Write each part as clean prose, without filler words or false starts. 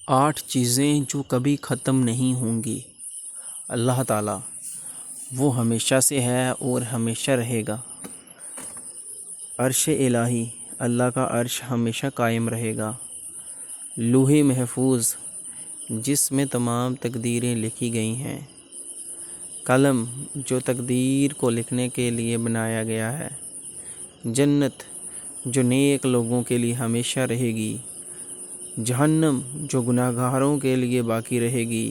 8 چیزیں جو کبھی ختم نہیں ہوں گی۔ اللہ تعالیٰ وہ ہمیشہ سے ہے اور ہمیشہ رہے گا۔ عرش الہی، اللہ کا عرش ہمیشہ قائم رہے گا۔ لوح محفوظ جس میں تمام تقدیریں لکھی گئی ہیں۔ قلم جو تقدیر کو لکھنے کے لیے بنایا گیا ہے۔ جنت جو نیک لوگوں کے لیے ہمیشہ رہے گی۔ جہنم جو گناہ گاروں کے لیے باقی رہے گی۔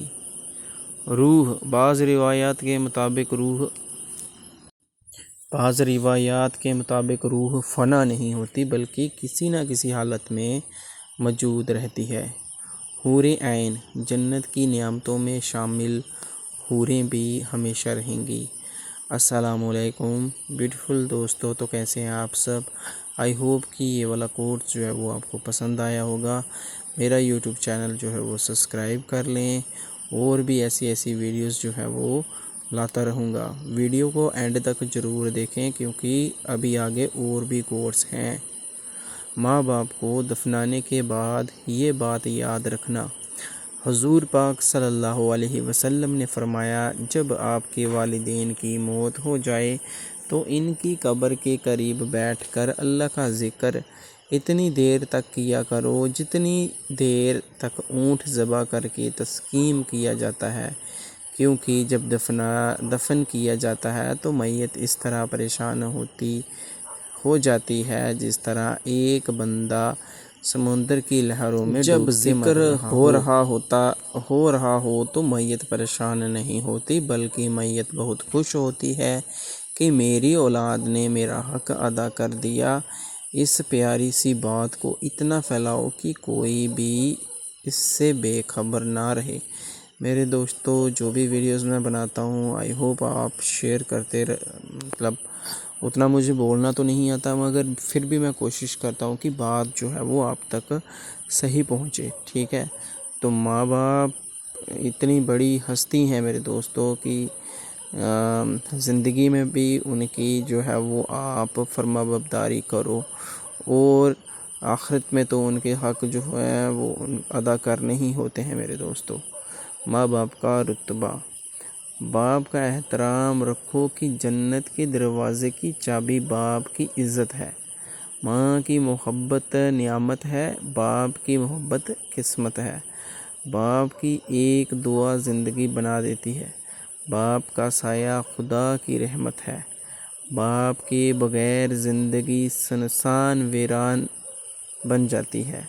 روح بعض روایات کے مطابق روح فنا نہیں ہوتی بلکہ کسی نہ کسی حالت میں موجود رہتی ہے۔ حور عین جنت کی نعمتوں میں شامل حوریں بھی ہمیشہ رہیں گی۔ السلام علیکم بیوٹیفل دوستو، تو کیسے ہیں آپ سب؟ آئی ہوپ کہ یہ والا کورس جو ہے وہ آپ کو پسند آیا ہوگا۔ میرا یوٹیوب چینل جو ہے وہ سبسکرائب کر لیں، اور بھی ایسی ویڈیوز جو ہے وہ لاتا رہوں گا۔ ویڈیو کو اینڈ تک ضرور دیکھیں کیونکہ ابھی آگے اور بھی کورس ہیں۔ ماں باپ کو دفنانے کے بعد یہ بات یاد رکھنا، حضور پاک صلی اللہ علیہ وسلم نے فرمایا، جب آپ کے والدین کی موت ہو جائے تو ان کی قبر کے قریب بیٹھ کر اللہ کا ذکر اتنی دیر تک کیا کرو جتنی دیر تک اونٹ ذبح کر کے تسکین کیا جاتا ہے، کیونکہ جب دفن کیا جاتا ہے تو میت اس طرح پریشان ہو جاتی ہے جس طرح ایک بندہ سمندر کی لہروں میں جب ذکر ہو رہا ہو تو میت پریشان نہیں ہوتی بلکہ میت بہت خوش ہوتی ہے کہ میری اولاد نے میرا حق ادا کر دیا۔ اس پیاری سی بات کو اتنا پھیلاؤ کہ کوئی بھی اس سے بے خبر نہ رہے۔ میرے دوستو، جو بھی ویڈیوز میں بناتا ہوں آئی ہوپ آپ شیئر کرتے مطلب اتنا مجھے بولنا تو نہیں آتا، مگر پھر بھی میں کوشش کرتا ہوں کہ بات جو ہے وہ آپ تک صحیح پہنچے، ٹھیک ہے؟ تو ماں باپ اتنی بڑی ہستی ہیں میرے دوستو کہ زندگی میں بھی ان کی جو ہے وہ آپ فرما برداری کرو، اور آخرت میں تو ان کے حق جو ہے وہ ادا کرنے ہی ہوتے ہیں میرے دوستو۔ ماں باپ کا رتبہ، باپ کا احترام رکھو کہ جنت کے دروازے کی چابی باپ کی عزت ہے۔ ماں کی محبت نعمت ہے، باپ کی محبت قسمت ہے۔ باپ کی ایک دعا زندگی بنا دیتی ہے۔ باپ کا سایہ خدا کی رحمت ہے۔ باپ کے بغیر زندگی سنسان ویران بن جاتی ہے۔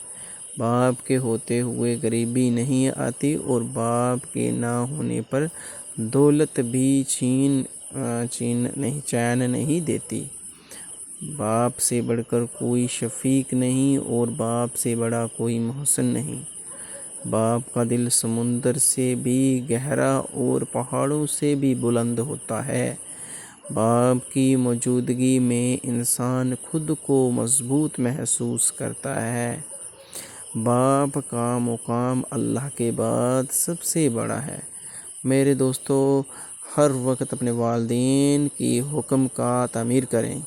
باپ کے ہوتے ہوئے غریبی نہیں آتی، اور باپ کے نہ ہونے پر دولت بھی چین نہیں دیتی۔ باپ سے بڑھ کر کوئی شفیق نہیں، اور باپ سے بڑا کوئی محسن نہیں۔ باپ کا دل سمندر سے بھی گہرا اور پہاڑوں سے بھی بلند ہوتا ہے۔ باپ کی موجودگی میں انسان خود کو مضبوط محسوس کرتا ہے۔ باپ کا مقام اللہ کے بعد سب سے بڑا ہے۔ میرے دوستو، ہر وقت اپنے والدین کی حکم کا تعمیر کریں۔